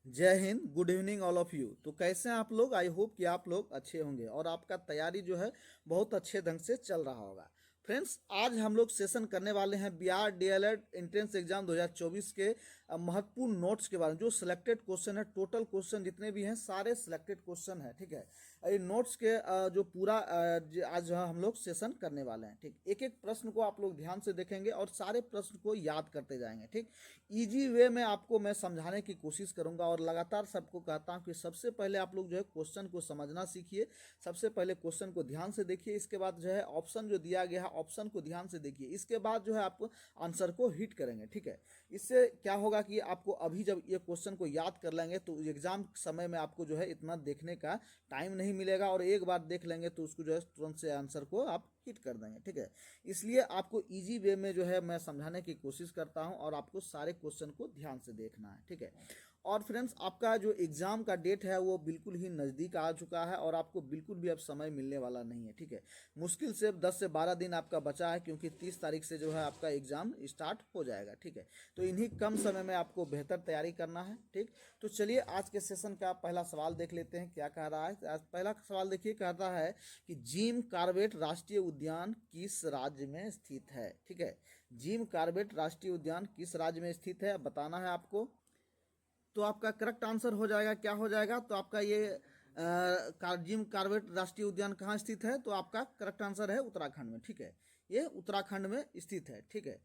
जय Hind, good evening all of you. तो कैसे हैं आप लोग? आई होप कि आप लोग अच्छे होंगे और आपका तैयारी जो है बहुत अच्छे ढंग से चल रहा होगा। फ्रेंड्स, आज हम लोग सेशन करने वाले हैं बिहार डीएलएड एंट्रेंस एग्जाम 2024 के महत्वपूर्ण नोट्स के बारे में। जो सिलेक्टेड क्वेश्चन है, टोटल क्वेश्चन जितने भी हैं सारे सिलेक्टेड क्वेश्चन है, ठीक है। ये नोट्स के जो पूरा आज जो है हम लोग सेशन करने वाले हैं, ठीक। एक एक प्रश्न को आप लोग ध्यान से देखेंगे और सारे प्रश्न को याद करते जाएंगे, ठीक। इजी वे में आपको मैं समझाने की कोशिश करूंगा और लगातार सबको कहता हूं कि सबसे पहले आप लोग जो है क्वेश्चन को समझना सीखिए। सबसे पहले क्वेश्चन को ध्यान से देखिए, इसके बाद जो है ऑप्शन जो दिया गया है ऑप्शन को ध्यान से देखिए, इसके बाद जो है आप आंसर को हिट करेंगे, ठीक है। इससे क्या होगा कि आपको अभी जब ये क्वेश्चन को याद कर लेंगे तो एग्जाम समय में आपको जो है इतना देखने का टाइम नहीं मिलेगा और एक बार देख लेंगे तो उसको जो है तुरंत से आंसर को आप हिट कर देंगे, ठीक है। इसलिए आपको इजी वे में जो है मैं समझाने की कोशिश करता हूं और आपको सारे क्वेश्चन को ध्यान से देखना है, ठीक है। और फ्रेंड्स, आपका जो एग्जाम का डेट है वो बिल्कुल ही नज़दीक आ चुका है और आपको बिल्कुल भी अब समय मिलने वाला नहीं है, ठीक है। मुश्किल से 10 से 12 दिन आपका बचा है, क्योंकि 30 तारीख से जो है आपका एग्जाम स्टार्ट हो जाएगा, ठीक है। तो इन्हीं कम समय में आपको बेहतर तैयारी करना है, ठीक। तो चलिए आज के सेशन का पहला सवाल देख लेते हैं, क्या कह रहा है। आज पहला सवाल देखिए, कहता है कि जिम कॉर्बेट राष्ट्रीय उद्यान किस राज्य में स्थित है, ठीक है। जिम कॉर्बेट राष्ट्रीय उद्यान किस राज्य में स्थित है बताना है आपको। तो आपका करेक्ट आंसर हो जाएगा, क्या हो जाएगा, तो आपका ये जिम कॉर्बेट राष्ट्रीय उद्यान कहाँ स्थित है, तो आपका करेक्ट आंसर है उत्तराखंड में, ठीक है। ये उत्तराखंड में स्थित है, ठीक है।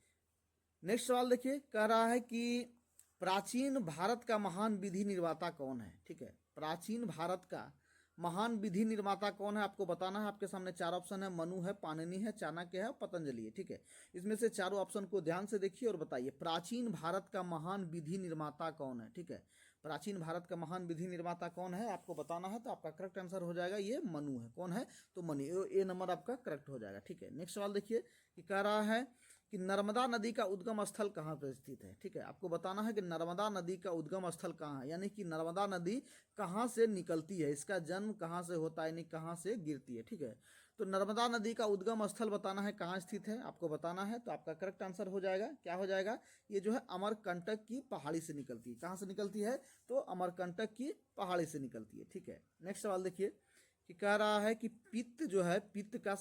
नेक्स्ट सवाल देखिए, कह रहा है कि प्राचीन भारत का महान विधि निर्माता कौन है, ठीक है। प्राचीन भारत का महान विधि निर्माता कौन है आपको बताना है। आपके सामने चार ऑप्शन है, मनु है, पाणिनि है, चाणक्य है और पतंजलि है, ठीक है। इसमें से चारों ऑप्शन को ध्यान से देखिए और बताइए प्राचीन भारत का महान विधि निर्माता कौन है, ठीक है। प्राचीन भारत का महान विधि निर्माता कौन है आपको बताना है, तो आपका करेक्ट आंसर हो जाएगा ये मनु है। कौन है, तो मनु, ए नंबर आपका करेक्ट हो जाएगा, ठीक है। नेक्स्ट सवाल देखिए कि कह रहा है कि नर्मदा नदी का उद्गम स्थल कहाँ पर स्थित है, ठीक है। आपको बताना है कि नर्मदा नदी का उद्गम स्थल कहाँ है, यानी कि नर्मदा नदी कहाँ से निकलती है, इसका जन्म कहाँ से होता है, यानी कहाँ से गिरती है, ठीक है। तो नर्मदा नदी का उद्गम स्थल बताना है कहाँ स्थित है आपको बताना है, तो आपका करेक्ट आंसर हो जाएगा, क्या हो जाएगा, ये जो है अमरकंटक की पहाड़ी से निकलती है। कहाँ से निकलती है, तो अमरकंटक की पहाड़ी से निकलती है, ठीक है। नेक्स्ट सवाल देखिए कि कह रहा है कि पित्त जो है, पित्त का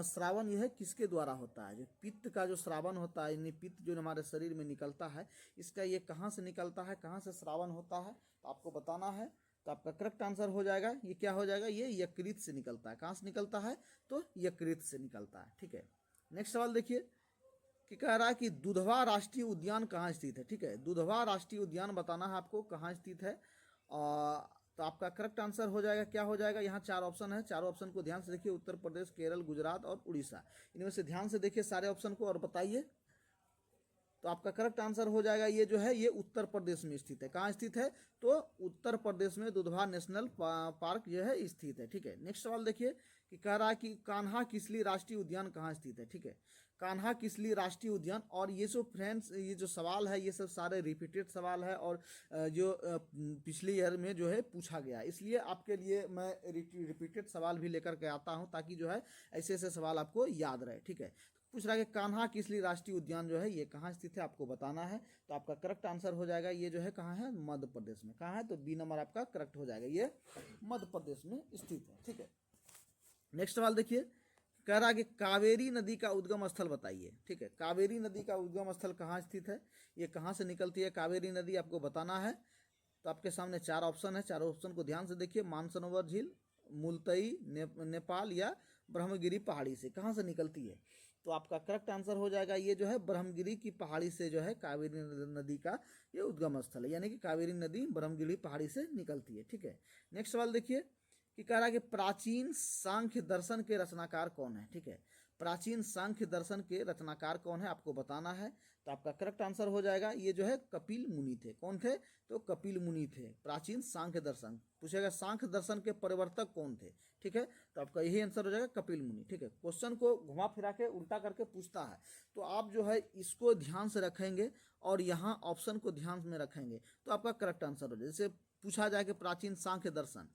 श्रावण यह किसके द्वारा होता है। जो पित्त का जो श्रावण होता है, यानी पित्त जो हमारे शरीर में निकलता है, इसका ये कहाँ से निकलता है, कहाँ से श्रावण होता है, तो आपको बताना है। तो आपका करेक्ट आंसर हो जाएगा, ये क्या हो जाएगा, ये यकृत से निकलता है। कहाँ से निकलता है, तो यकृत से निकलता है, ठीक है। नेक्स्ट सवाल देखिए कि कह रहा है कि दुधवा राष्ट्रीय उद्यान कहाँ स्थित है, ठीक है। दुधवा राष्ट्रीय उद्यान बताना है आपको कहाँ स्थित है। तो आपका करेक्ट आंसर हो जाएगा, क्या हो जाएगा, यहाँ चार ऑप्शन है, चारों ऑप्शन को ध्यान से देखिए, उत्तर प्रदेश, केरल, गुजरात और उड़ीसा। इनमें से ध्यान से देखिए सारे ऑप्शन को और बताइए। तो आपका करेक्ट आंसर हो जाएगा, ये जो है ये उत्तर प्रदेश में स्थित है। कहाँ स्थित है, तो उत्तर प्रदेश में दुधवा नेशनल पार्क जो है स्थित है, ठीक है। नेक्स्ट सवाल देखिए कि कह रहा है कि कान्हा किसली राष्ट्रीय उद्यान कहाँ स्थित है, ठीक है। कान्हा किसली राष्ट्रीय उद्यान, और ये जो फ्रेंड्स ये जो सवाल है ये सब सारे रिपीटेड सवाल है और जो पिछले ईयर में जो है पूछा गया, इसलिए आपके लिए मैं रिपीटेड सवाल भी लेकर के आता हूँ ताकि जो है ऐसे ऐसे सवाल आपको याद रहे, ठीक है। पूछ रहा है कि कान्हा किसली राष्ट्रीय उद्यान जो है ये कहाँ स्थित है आपको बताना है। तो आपका करेक्ट आंसर हो जाएगा, ये जो है कहाँ है, मध्य प्रदेश में। कहाँ है, तो बी नंबर आपका करेक्ट हो जाएगा, ये मध्य प्रदेश में स्थित है, ठीक है। नेक्स्ट सवाल देखिए, कह रहा है कि कावेरी नदी का उद्गम स्थल बताइए, ठीक है। कावेरी नदी का उद्गम स्थल कहाँ स्थित है, ये कहाँ से निकलती है कावेरी नदी आपको बताना है। तो आपके सामने चार ऑप्शन है, चारों ऑप्शन को ध्यान से देखिए। मानसरोवर झील, मुलतई, नेपाल या ब्रह्मगिरी पहाड़ी से कहाँ से निकलती है, तो आपका करेक्ट आंसर हो जाएगा, ये जो है ब्रह्मगिरी की पहाड़ी से जो है कावेरी नदी का ये उद्गम स्थल है, यानी कि कावेरी नदी ब्रह्मगिरी पहाड़ी से निकलती है, ठीक है। नेक्स्ट सवाल देखिए कि कह रहा है कि प्राचीन सांख्य दर्शन के रचनाकार कौन है, ठीक है। प्राचीन सांख्य दर्शन के रचनाकार कौन है आपको बताना है। तो आपका करेक्ट आंसर हो जाएगा, ये जो है कपिल मुनि थे। कौन थे, तो कपिल मुनि थे। प्राचीन सांख्य दर्शन पूछेगा, सांख्य दर्शन के परिवर्तक कौन थे, ठीक है। तो आपका यही आंसर हो जाएगा कपिल मुनि, ठीक है। क्वेश्चन को घुमा फिरा के उल्टा करके पूछता है, तो आप जो है इसको ध्यान से रखेंगे और यहाँ ऑप्शन को ध्यान में रखेंगे तो आपका करेक्ट आंसर हो जाए। जैसे पूछा जाए कि प्राचीन सांख्य दर्शन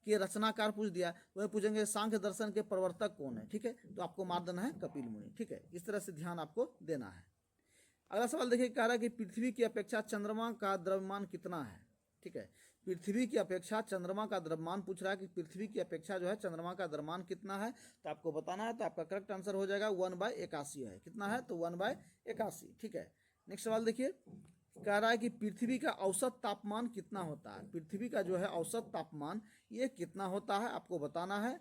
के रचनाकार पूछ दिया, वह पूछेंगे सांख्य दर्शन के प्रवर्तक कौन है, ठीक है। तो आपको मार देना है कपिल मुनि, ठीक है। इस तरह से ध्यान आपको देना है। अगला सवाल देखिए, कह रहा है कि पृथ्वी की अपेक्षा चंद्रमा का द्रव्यमान कितना है। ठीक है, पृथ्वी की अपेक्षा चंद्रमा का द्रव्यमान पूछ रहा है कि पृथ्वी की अपेक्षा जो है चंद्रमा का द्रव्यमान कितना है, तो आपको बताना है। तो आपका करेक्ट आंसर हो जाएगा 1/81 है। कितना है, तो 1/81। ठीक है, नेक्स्ट सवाल देखिए, कह रहा है कि पृथ्वी का औसत तापमान कितना होता है। पृथ्वी का जो है औसत तापमान ये कितना होता है, आपको बताना है।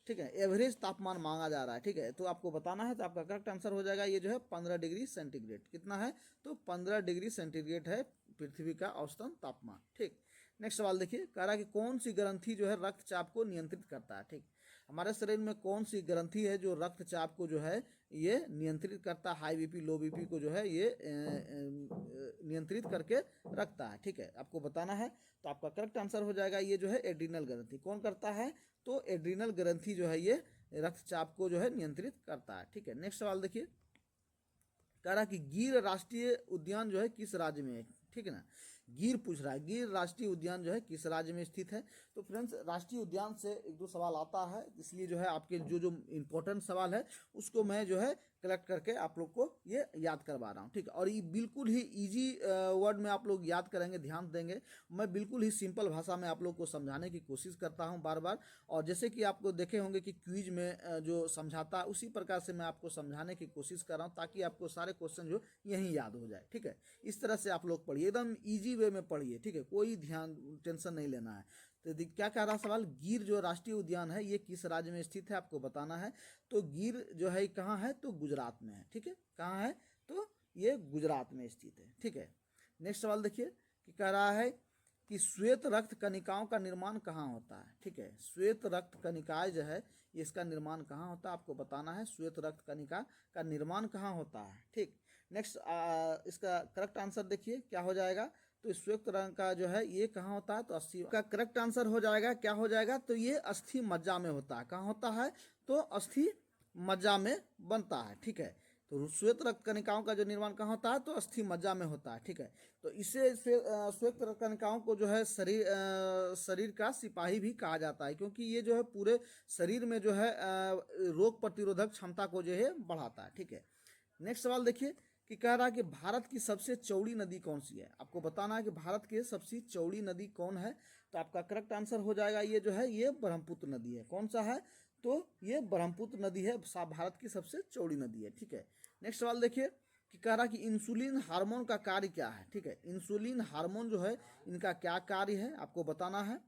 ठीक है, एवरेज तापमान मांगा जा रहा है। ठीक है, तो आपको बताना है। तो आपका करेक्ट आंसर हो जाएगा ये जो है 15 डिग्री सेंटीग्रेड। कितना है, तो 15 डिग्री सेंटीग्रेड है पृथ्वी का औसतन तापमान। ठीक, नेक्स्ट सवाल देखिए, कह रहा है कि कौन सी ग्रंथि जो है रक्तचाप को नियंत्रित करता है। ठीक, हमारे शरीर में कौन सी ग्रंथि है जो रक्तचाप को जो है ये नियंत्रित करता है, हाई बीपी लो बीपी को जो है ये नियंत्रित करके रखता है। ठीक है, आपको बताना है। तो आपका करेक्ट आंसर हो जाएगा ये जो है एड्रीनल ग्रंथि। कौन करता है, तो एड्रीनल ग्रंथि जो है ये रक्तचाप को जो है नियंत्रित करता है। ठीक है, नेक्स्ट सवाल देखिए, कह रहा है कि गिर राष्ट्रीय उद्यान जो है किस राज्य में है। ठीक है ना, गिर पूछ रहा है, गिर राष्ट्रीय उद्यान जो है किस राज्य में स्थित है। तो फ्रेंड्स, राष्ट्रीय उद्यान से एक दो सवाल आता है, इसलिए जो है आपके जो जो इम्पोर्टेंट सवाल है उसको मैं जो है कलेक्ट करके आप लोग को ये याद करवा रहा हूँ। ठीक है, और ये बिल्कुल ही इजी वर्ड में आप लोग याद करेंगे, ध्यान देंगे। मैं बिल्कुल ही सिंपल भाषा में आप लोग को समझाने की कोशिश करता हूँ बार बार। और जैसे कि आपको देखे होंगे कि क्विज में जो समझाता है उसी प्रकार से मैं आपको समझाने की कोशिश कर रहा हूँ, ताकि आपको सारे क्वेश्चन जो यहीं याद हो जाए। ठीक है, इस तरह से आप लोग पढ़िए, एकदम ईजी वे में पढ़िए। ठीक है, कोई ध्यान टेंशन नहीं लेना है। तो क्या कह रहा सवाल, गिर जो राष्ट्रीय उद्यान है ये किस राज्य में स्थित है, आपको बताना है। तो गिर जो है कहाँ है, तो गुजरात में है। ठीक है, कहाँ है, तो ये गुजरात में स्थित है। ठीक है, नेक्स्ट सवाल देखिए कि कह रहा है कि श्वेत रक्त कनिकाओं का निर्माण कहाँ होता है। ठीक है, श्वेत रक्त कनिकाएं जो है इसका निर्माण कहाँ होता है, आपको बताना है। श्वेत रक्त कनिका का निर्माण कहाँ होता है। ठीक, नेक्स्ट इसका करेक्ट आंसर देखिए क्या हो जाएगा। तो श्वेत रंग का जो है ये कहाँ होता है, तो अस्थि का करेक्ट आंसर हो जाएगा। क्या हो जाएगा, तो ये अस्थि मज्जा में होता है। कहाँ होता है, तो अस्थि मज्जा में बनता है। ठीक है, तो श्वेत रक्त कनिकाओं का जो निर्माण कहाँ होता है, तो अस्थि मज्जा में होता है। ठीक है, तो इसे श्वेत रक्त कनिकाओं को जो है शरीर का सिपाही भी कहा जाता है, क्योंकि ये जो है पूरे शरीर में जो है रोग प्रतिरोधक क्षमता को जो है बढ़ाता है। ठीक है, नेक्स्ट सवाल देखिए कि कह रहा है कि भारत की सबसे चौड़ी नदी कौन सी है। आपको बताना है कि भारत की सबसे चौड़ी नदी कौन है। तो आपका करेक्ट आंसर हो जाएगा ये जो है ये ब्रह्मपुत्र नदी है। कौन सा है, तो ये ब्रह्मपुत्र नदी है, भारत की सबसे चौड़ी नदी है। ठीक है, नेक्स्ट सवाल देखिए कि कह रहा कि इंसुलिन हार्मोन का कार्य क्या है। ठीक है, इंसुलिन हार्मोन जो है इनका क्या कार्य है, आपको बताना है।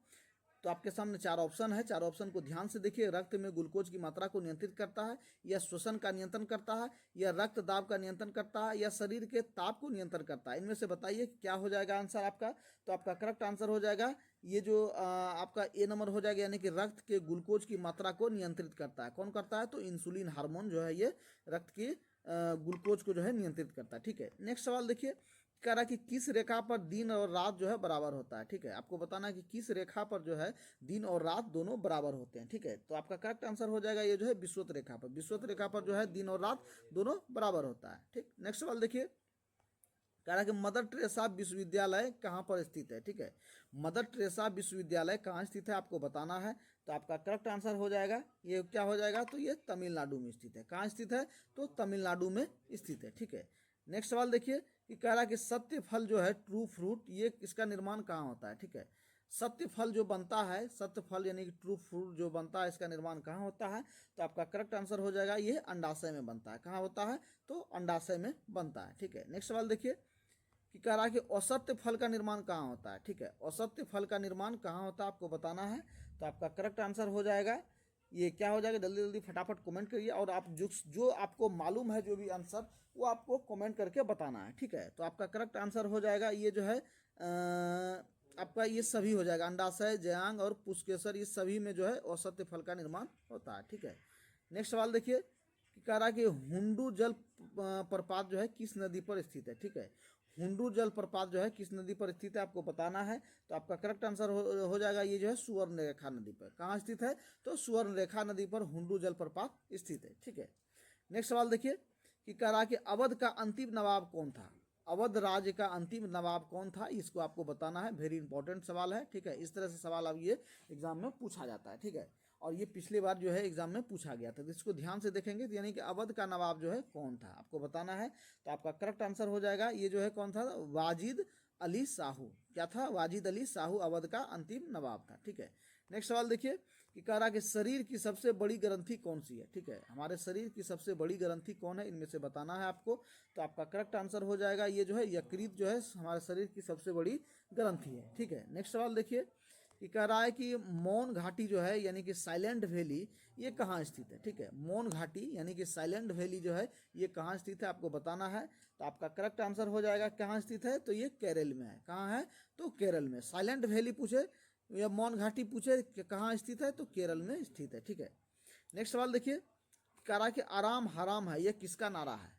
तो आपके सामने चार ऑप्शन है, चार ऑप्शन को ध्यान से देखिए। रक्त में ग्लूकोज की मात्रा को नियंत्रित करता है, या श्वसन का नियंत्रण करता है, या रक्त दाब का नियंत्रण करता है, या शरीर के ताप को नियंत्रण करता है। इनमें से बताइए क्या हो जाएगा आंसर आपका। तो आपका करेक्ट आंसर हो जाएगा ये जो आपका ए नंबर हो जाएगा, यानी कि रक्त के ग्लूकोज की मात्रा को नियंत्रित करता है। कौन करता है, तो इंसुलिन हार्मोन जो है ये रक्त की ग्लूकोज को जो है नियंत्रित करता है। ठीक है, नेक्स्ट सवाल देखिए, कह रहा कि किस रेखा पर दिन और रात जो है बराबर होता है। ठीक है, आपको बताना है कि किस रेखा पर जो है दिन और रात दोनों बराबर होते हैं। ठीक है, तो आपका करेक्ट आंसर हो जाएगा ये जो है विषुवत रेखा पर। विषुवत रेखा पर जो है दिन और रात दोनों बराबर होता है। ठीक, नेक्स्ट सवाल देखिए, कह रहा कि मदर टेरेसा विश्वविद्यालय कहाँ पर स्थित है। ठीक है, मदर टेरेसा विश्वविद्यालय कहाँ स्थित है, आपको बताना है। तो आपका करेक्ट आंसर हो जाएगा ये क्या हो जाएगा, तो ये तमिलनाडु में स्थित है। कहाँ स्थित है, तो तमिलनाडु में स्थित है। ठीक है, नेक्स्ट सवाल देखिए कि कह रहा कि सत्य फल जो है ट्रू फ्रूट ये इसका निर्माण कहाँ होता है। ठीक है, सत्य फल जो बनता है, सत्य फल यानी कि ट्रू फ्रूट जो बनता है इसका निर्माण कहाँ होता है। तो आपका करेक्ट आंसर हो जाएगा ये अंडाशय में बनता है। कहाँ होता है, तो अंडाशय में बनता है। ठीक है, नेक्स्ट सवाल देखिए कि कह रहा है कि असत्य फल का निर्माण कहाँ होता है। ठीक है, असत्य फल का निर्माण कहाँ होता है, आपको बताना है। तो आपका करेक्ट आंसर हो जाएगा ये क्या हो जाएगा, जल्दी जल्दी फटाफट कमेंट करिए। और आप जो आपको मालूम है जो भी आंसर वो आपको कमेंट करके बताना है। ठीक है, तो आपका करेक्ट आंसर हो जाएगा ये जो है आपका ये सभी हो जाएगा, अंडाशय, जयांग और पुष्केसर, ये सभी में जो है असत्य फल का निर्माण होता है। ठीक है, नेक्स्ट सवाल देखिए कि कह रहा कि हुंडू जल प्रपात जो है किस नदी पर स्थित है। ठीक है, हुंडू जल प्रपात जो है किस नदी पर स्थित है, आपको बताना है। तो आपका करेक्ट आंसर हो जाएगा ये जो है सुवर्ण रेखा नदी पर। कहाँ स्थित है, तो सुवर्ण रेखा नदी पर हुंडू जल प्रपात स्थित है। ठीक है, नेक्स्ट सवाल देखिए कि कह रहा कि अवध का अंतिम नवाब कौन था। अवध राज्य का अंतिम नवाब कौन था, इसको आपको बताना है। वेरी इंपॉर्टेंट सवाल है। ठीक है, इस तरह से सवाल अब ये एग्जाम में पूछा जाता है। ठीक है, और ये पिछली बार जो है एग्जाम में पूछा गया था। तो इसको ध्यान से देखेंगे तो यानी कि अवध का नवाब जो है कौन था आपको बताना है। तो आपका करेक्ट आंसर हो जाएगा ये जो है कौन था, वाजिद अली शाहू। क्या था, वाजिद अली शाहू अवध का अंतिम नवाब था। ठीक है, नेक्स्ट सवाल देखिए कि कह रहा कि शरीर की सबसे बड़ी ग्रंथि कौन सी है। ठीक है, हमारे शरीर की सबसे बड़ी ग्रंथि कौन है, इनमें से बताना है आपको। तो आपका करेक्ट आंसर हो जाएगा ये जो है यकृत जो है हमारे शरीर की सबसे बड़ी ग्रंथि है। ठीक है, नेक्स्ट सवाल देखिए कि कह रहा है कि मौन घाटी जो है यानी कि साइलेंट वैली ये कहाँ स्थित है। ठीक है, मौन घाटी यानी कि साइलेंट वैली जो है ये कहाँ स्थित है आपको बताना है। तो आपका करेक्ट आंसर हो जाएगा कहाँ स्थित है, तो ये केरल में है। कहाँ है, तो केरल में। साइलेंट वैली पूछे या मौन घाटी पूछे कि कहाँ स्थित है, तो केरल में स्थित है। ठीक है, नेक्स्ट सवाल देखिए, कह रहा कि आराम हराम है यह किसका नारा है।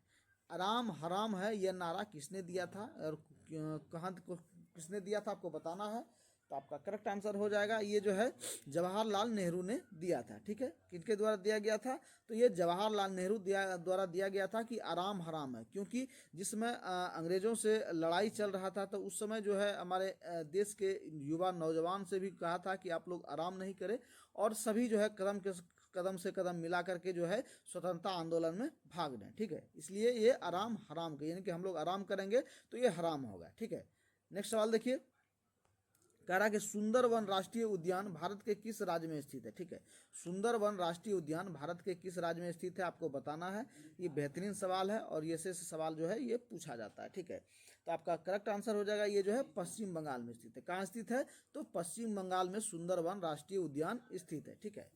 आराम हराम है यह नारा किसने दिया था और कहाँ किसने दिया था आपको बताना है। तो आपका करेक्ट आंसर हो जाएगा ये जो है जवाहरलाल नेहरू ने दिया था। ठीक है, किनके द्वारा दिया गया था, तो ये जवाहरलाल नेहरू द्वारा दिया गया था कि आराम हराम है। क्योंकि जिसमें अंग्रेजों से लड़ाई चल रहा था तो उस समय जो है हमारे देश के युवा नौजवान से भी कहा था कि आप लोग आराम नहीं करें और सभी जो है कदम से कदम मिला करके जो है स्वतंत्रता आंदोलन में भाग लें। ठीक है, इसलिए ये आराम हराम के यानी कि हम लोग आराम करेंगे तो ये हराम होगा। ठीक है, नेक्स्ट सवाल देखिए, कह रहा कि सुंदरवन राष्ट्रीय उद्यान भारत के किस राज्य में स्थित है। ठीक है, सुंदरवन राष्ट्रीय उद्यान भारत के किस राज्य में स्थित है आपको बताना है। ये बेहतरीन सवाल है और ये से सवाल जो है ये पूछा जाता है। ठीक है, तो आपका करेक्ट आंसर हो जाएगा ये जो है पश्चिम बंगाल में स्थित है। कहाँ स्थित है, तो पश्चिम बंगाल में सुंदरवन राष्ट्रीय उद्यान स्थित है। ठीक है,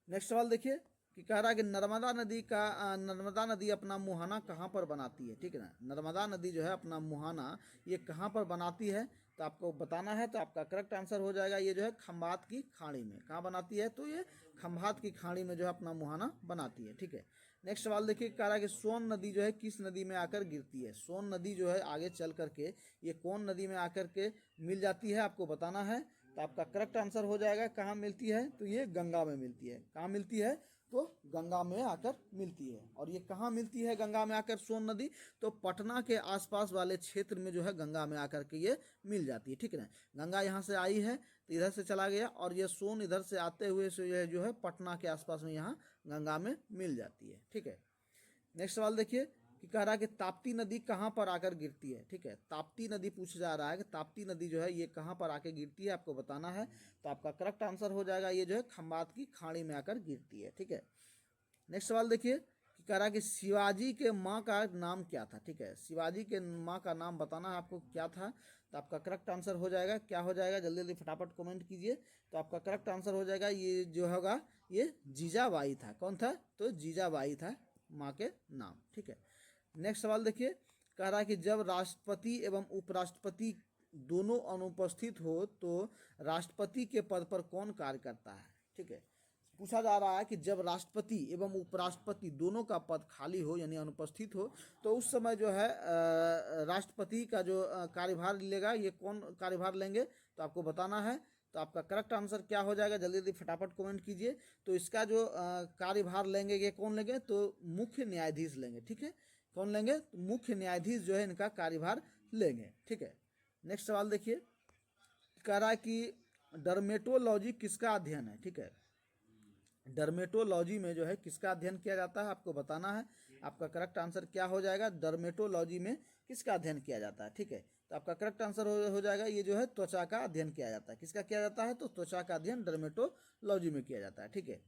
नेक्स्ट सवाल देखिए कि कह रहा है कि नर्मदा नदी अपना मुहाना कहाँ पर बनाती है। ठीक है ना, नर्मदा नदी जो है अपना मुहाना ये कहाँ पर बनाती है तो आपको बताना है। तो आपका करेक्ट आंसर हो जाएगा ये जो है खंभात की खाड़ी में। कहाँ बनाती है, तो ये खंभात की खाड़ी में जो है अपना मुहाना बनाती है। ठीक है, नेक्स्ट सवाल देखिए, कह रहा है कि सोन नदी जो है किस नदी में आकर गिरती है। सोन नदी जो है आगे चल करके ये कौन नदी में आकर के मिल जाती है आपको बताना है। तो आपका करेक्ट आंसर हो जाएगा कहाँ मिलती है, तो ये गंगा में मिलती है। कहाँ मिलती है, तो गंगा में आकर मिलती है। और ये कहाँ मिलती है गंगा में आकर सोन नदी, तो पटना के आसपास वाले क्षेत्र में जो है गंगा में आकर के ये मिल जाती है। ठीक है ना, गंगा यहाँ से आई है तो इधर से चला गया और ये सोन इधर से आते हुए से यह जो है पटना के आसपास में यहाँ गंगा में मिल जाती है। ठीक है, नेक्स्ट सवाल देखिए कि कह रहा है कि ताप्ती नदी कहाँ पर आकर गिरती है। ठीक है, ताप्ती नदी पूछा जा रहा है कि ताप्ती नदी जो है ये कहाँ पर आकर गिरती है आपको बताना है। तो आपका करेक्ट आंसर हो जाएगा ये जो है खंभात की खाड़ी में आकर गिरती है। ठीक है, नेक्स्ट सवाल देखिए कि कह रहा है कि शिवाजी के माँ का नाम क्या था। ठीक है, शिवाजी के माँ का नाम बताना है आपको क्या था। तो आपका करेक्ट आंसर हो जाएगा क्या हो जाएगा, जल्दी जल्दी फटाफट कमेंट कीजिए। तो आपका करेक्ट आंसर हो जाएगा ये जो होगा ये जीजाबाई था। कौन था, तो जीजाबाई था माँ के नाम। ठीक है, नेक्स्ट सवाल देखिए, कह रहा है कि जब राष्ट्रपति एवं उपराष्ट्रपति दोनों अनुपस्थित हो तो राष्ट्रपति के पद पर कौन कार्य करता है। ठीक है, पूछा जा रहा है कि जब राष्ट्रपति एवं उपराष्ट्रपति दोनों का पद खाली हो यानी अनुपस्थित हो तो उस समय जो है राष्ट्रपति का जो कार्यभार लेगा ये कौन कार्यभार लेंगे, तो आपको बताना है। तो आपका करेक्ट आंसर क्या हो जाएगा, जल्दी जल्दी फटाफट कमेंट कीजिए। तो इसका जो कार्यभार लेंगे ये कौन लेंगे, तो मुख्य न्यायाधीश लेंगे। ठीक है, कौन लेंगे, तो मुख्य न्यायाधीश जो है इनका कार्यभार लेंगे। ठीक है, नेक्स्ट सवाल देखिए, कह रहा है कि डर्मेटोलॉजी किसका अध्ययन है। ठीक है, डर्मेटोलॉजी में जो है किसका अध्ययन किया जाता है आपको बताना है। आपका करेक्ट आंसर क्या हो जाएगा, डर्मेटोलॉजी में किसका अध्ययन किया जाता है। ठीक है, तो आपका करेक्ट आंसर हो जाएगा ये जो है त्वचा का अध्ययन किया जाता है। किसका किया जाता है, तो त्वचा का अध्ययन डर्मेटोलॉजी में किया जाता है। ठीक है,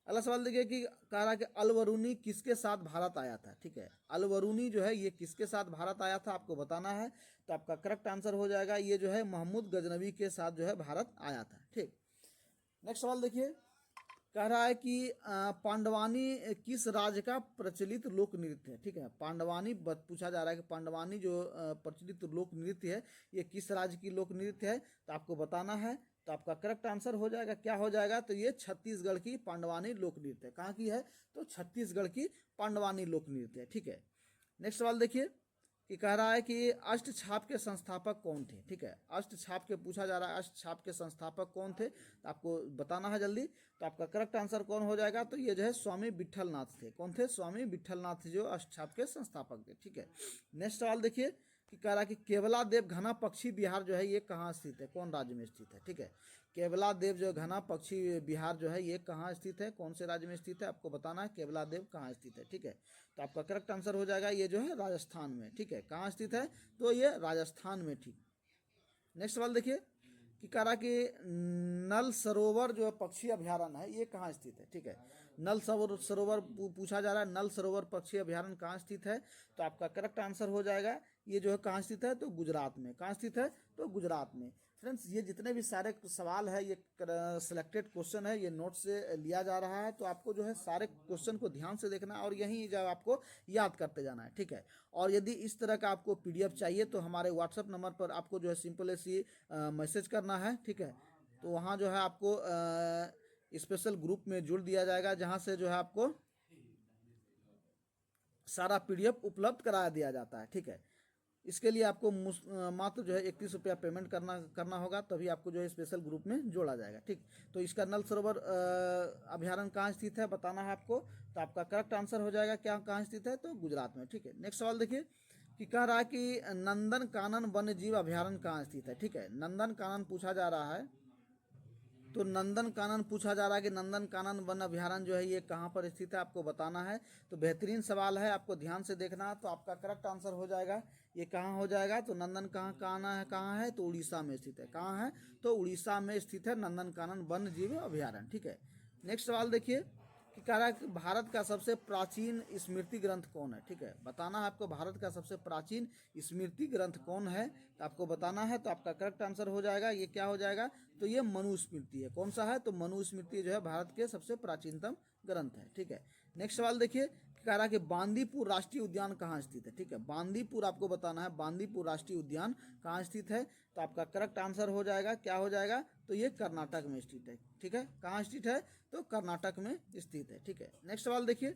अगला सवाल देखिए कि कह रहा है कि अलवरूनी किसके साथ भारत आया था। ठीक है, अलवरूनी जो है ये किसके साथ भारत आया था आपको बताना है। तो आपका करेक्ट आंसर हो जाएगा ये जो है महमूद गजनवी के साथ जो है भारत आया था। ठीक, नेक्स्ट सवाल देखिए, कह रहा है कि पांडवानी किस राज्य का प्रचलित लोक नृत्य है। ठीक है, पांडवानी पूछा जा रहा है कि पांडवानी जो प्रचलित लोक नृत्य है ये किस राज्य की लोक नृत्य है, तो आपको बताना है। तो आपका करेक्ट आंसर हो जाएगा क्या हो जाएगा, तो ये छत्तीसगढ़ की पांडवानी लोक नृत्य है। कहाँ की है, तो छत्तीसगढ़ की पांडवानी लोक नृत्य है। ठीक है, नेक्स्ट सवाल देखिए कि कह रहा है कि अष्टछाप के संस्थापक कौन थे। ठीक है, अष्टछाप के पूछा जा रहा है अष्टछाप के संस्थापक कौन थे, तो आपको बताना है जल्दी। तो आपका करेक्ट आंसर कौन हो जाएगा, तो ये जो है स्वामी विट्ठलनाथ थे। कौन थे, स्वामी विट्ठलनाथ जो अष्टछाप के संस्थापक थे। ठीक है, नेक्स्ट सवाल देखिए, कि कह रहा है कि केवला देव घना पक्षी बिहार जो है ये कहाँ स्थित है, कौन राज्य में स्थित है। ठीक है, केवला देव जो घना पक्षी बिहार जो है ये कहाँ स्थित है, कौन से राज्य में स्थित है, आपको बताना है केवला देव कहाँ स्थित है। ठीक है, तो आपका करेक्ट आंसर हो जाएगा ये जो है राजस्थान में। ठीक है, कहाँ स्थित है, तो ये राजस्थान में। ठीक, नेक्स्ट सवाल देखिए कि कह रहा कि नल सरोवर जो पक्षी अभयारण्य है ये कहाँ स्थित है। ठीक है, नल सरोवर पूछा जा रहा है, नल सरोवर पक्षी अभयारण्य कहाँ स्थित है, तो आपका करेक्ट आंसर हो जाएगा ये जो है कहाँ स्थित है, तो गुजरात में। कहाँ स्थित है, तो गुजरात में। फ्रेंड्स, ये जितने भी सारे सवाल है ये सिलेक्टेड क्वेश्चन है, ये नोट से लिया जा रहा है, तो आपको जो है सारे क्वेश्चन को ध्यान से देखना है और यहीं जो आपको याद करते जाना है। ठीक है, और यदि इस तरह का आपको पीडीएफ चाहिए तो हमारे व्हाट्सएप नंबर पर आपको जो है सिंपल ऐसी मैसेज करना है। ठीक है, तो वहाँ जो है आपको स्पेशल ग्रुप में जुड़ दिया जाएगा, जहाँ से जो है आपको सारा पीडीएफ उपलब्ध करा दिया जाता है। ठीक है, इसके लिए आपको मात्र जो है 31 रुपया पेमेंट करना होगा, तभी आपको जो है स्पेशल ग्रुप में जोड़ा जाएगा। ठीक, तो इसका नल सरोवर अभयारण्य कहाँ स्थित है बताना है आपको, तो आपका करेक्ट आंसर हो जाएगा क्या कहाँ स्थित है, तो गुजरात में। ठीक है, नेक्स्ट सवाल देखिए कि कह रहा है कि नंदन कानन वन्य जीव अभयारण्य कहाँ स्थित है। ठीक है, नंदन कानन पूछा जा रहा है, तो नंदन कानन पूछा जा रहा है कि नंदन कानन वन अभयारण्य जो है ये कहाँ पर स्थित है, आपको बताना है। तो बेहतरीन सवाल है, आपको ध्यान से देखना है, तो आपका करेक्ट आंसर हो जाएगा ये कहाँ हो जाएगा, तो नंदन कहाँ है, तो उड़ीसा में स्थित है। कहाँ है, तो उड़ीसा में स्थित है नंदन कानन वन्य जीव अभयारण्य। ठीक है, नेक्स्ट सवाल देखिए कि कह रहा है कि भारत का सबसे प्राचीन स्मृति ग्रंथ कौन है। ठीक है, बताना है आपको भारत का सबसे प्राचीन स्मृति ग्रंथ कौन है, तो आपको बताना है। तो आपका करेक्ट आंसर हो जाएगा ये क्या हो जाएगा, तो ये मनुस्मृति है। कौन सा है, तो मनुस्मृति जो है भारत के सबसे प्राचीनतम ग्रंथ है। ठीक है, नेक्स्ट सवाल देखिए कह रहा है कि बांदीपुर राष्ट्रीय उद्यान कहाँ स्थित है। ठीक है, बांदीपुर आपको बताना है, बांदीपुर राष्ट्रीय उद्यान कहाँ स्थित है, तो आपका करेक्ट आंसर हो जाएगा क्या हो जाएगा, तो ये कर्नाटक में स्थित है। ठीक है, कहाँ स्थित है, तो कर्नाटक में स्थित है। ठीक है, नेक्स्ट सवाल देखिए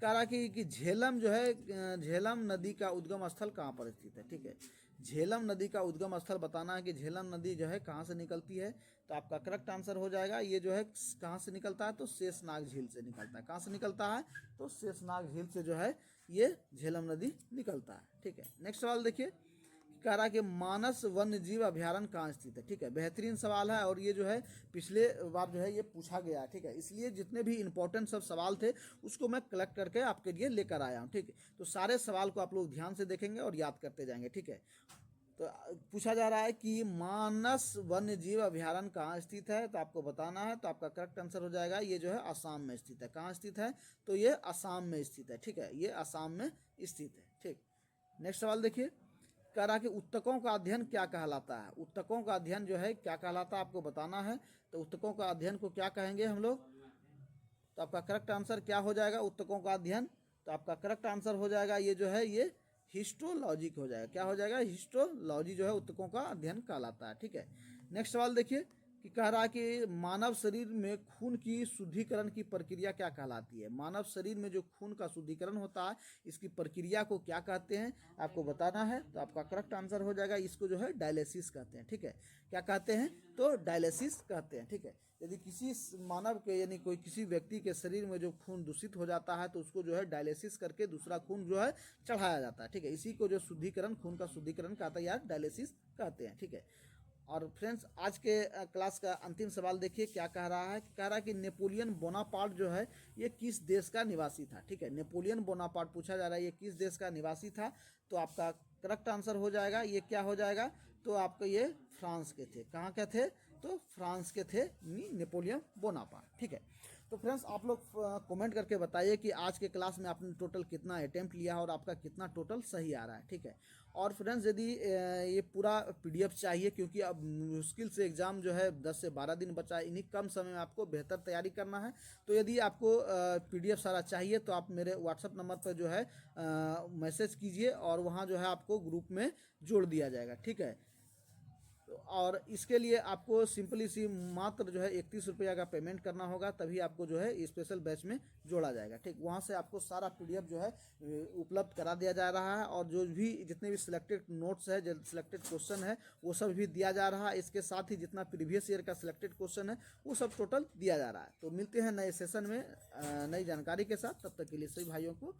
कह रहा कि झेलम जो है झेलम नदी का उद्गम स्थल कहाँ पर स्थित है। ठीक है, झेलम नदी का उद्गम स्थल बताना है कि झेलम नदी जो है कहाँ से निकलती है, तो आपका करेक्ट आंसर हो जाएगा ये जो है कहाँ से निकलता है, तो शेषनाग झील से निकलता है। कहाँ से निकलता है, तो शेषनाग झील से जो है ये झेलम नदी निकलता है। ठीक है, नेक्स्ट सवाल देखिए कह रहा कि मानस वन्य जीव अभयारण्य कहाँ स्थित है। ठीक है, बेहतरीन सवाल है और ये जो है पिछले बार जो है ये पूछा गया है। ठीक है, इसलिए जितने भी इंपॉर्टेंट सब सवाल थे उसको मैं कलेक्ट करके आपके लिए लेकर आया हूँ। ठीक है, तो सारे सवाल को आप लोग ध्यान से देखेंगे और याद करते जाएंगे। ठीक है, तो पूछा जा रहा है कि मानस वन्य जीव अभयारण्य कहाँ स्थित है, तो आपको बताना है। तो आपका करेक्ट आंसर हो जाएगा ये जो है असम में स्थित है। कहाँ स्थित है, तो ये असम में स्थित है। ठीक है, ये असम में स्थित है। ठीक, नेक्स्ट सवाल देखिए कह रहा कि उत्तकों का अध्ययन क्या कहलाता है। उत्तकों का अध्ययन जो है क्या कहलाता है, आपको बताना है। तो उत्तकों का अध्ययन को क्या कहेंगे हम लोग, तो आपका करेक्ट आंसर क्या हो जाएगा, उत्तकों का अध्ययन, तो आपका करेक्ट आंसर हो जाएगा ये जो है ये हिस्टोलॉजी हो जाएगा। क्या हो जाएगा, हिस्टोलॉजी जो है उत्तकों का अध्ययन कहलाता है। ठीक है, नेक्स्ट सवाल देखिए कि कह रहा कि मानव शरीर में खून की शुद्धिकरण की प्रक्रिया क्या कहलाती है। मानव शरीर में जो खून का शुद्धिकरण होता है इसकी प्रक्रिया को क्या कहते हैं, आपको बताना है। तो आपका करेक्ट आंसर हो जाएगा इसको जो है डायलिसिस कहते हैं। ठीक है, क्या कहते हैं, तो डायलिसिस कहते हैं। ठीक है, यदि किसी मानव के यानी कोई किसी व्यक्ति के शरीर में जो खून दूषित हो जाता है तो उसको जो है डायलिसिस करके दूसरा खून जो है चढ़ाया जाता है। ठीक है, इसी को जो शुद्धिकरण, खून का शुद्धिकरण कहता है यार डायलिसिस कहते हैं। ठीक है, और फ्रेंड्स आज के क्लास का अंतिम सवाल देखिए क्या कह रहा है, कह रहा है कि नेपोलियन बोनापार्ट जो है ये किस देश का निवासी था। ठीक है, नेपोलियन बोनापार्ट पूछा जा रहा है ये किस देश का निवासी था, तो आपका करेक्ट आंसर हो जाएगा ये क्या हो जाएगा, तो आपका ये फ्रांस के थे। कहाँ के थे, तो फ्रांस के थे नेपोलियन बोनापार्ट। ठीक है, तो फ्रेंड्स आप लोग कमेंट करके बताइए कि आज के क्लास में आपने टोटल कितना अटेम्प्ट लिया और आपका कितना टोटल सही आ रहा है। ठीक है, और फ्रेंड्स यदि ये पूरा पीडीएफ चाहिए, क्योंकि अब मुश्किल से एग्ज़ाम जो है 10 से 12 दिन बचा है, इन्हीं कम समय में आपको बेहतर तैयारी करना है, तो यदि आपको पीडीएफ सारा चाहिए तो आप मेरे व्हाट्सएप नंबर पर जो है मैसेज कीजिए और वहाँ जो है आपको ग्रुप में जोड़ दिया जाएगा। ठीक है, और इसके लिए आपको सिंपली सी मात्र जो है 31 रुपया का पेमेंट करना होगा, तभी आपको जो है स्पेशल बैच में जोड़ा जाएगा। ठीक, वहाँ से आपको सारा पीडीएफ जो है उपलब्ध करा दिया जा रहा है और जो भी जितने भी सिलेक्टेड नोट्स है, जो सिलेक्टेड क्वेश्चन है वो सब भी दिया जा रहा है। इसके साथ ही जितना प्रीवियस ईयर का सिलेक्टेड क्वेश्चन है वो सब टोटल दिया जा रहा है। तो मिलते हैं नए सेशन में नई जानकारी के साथ, तब तक के लिए सभी भाइयों को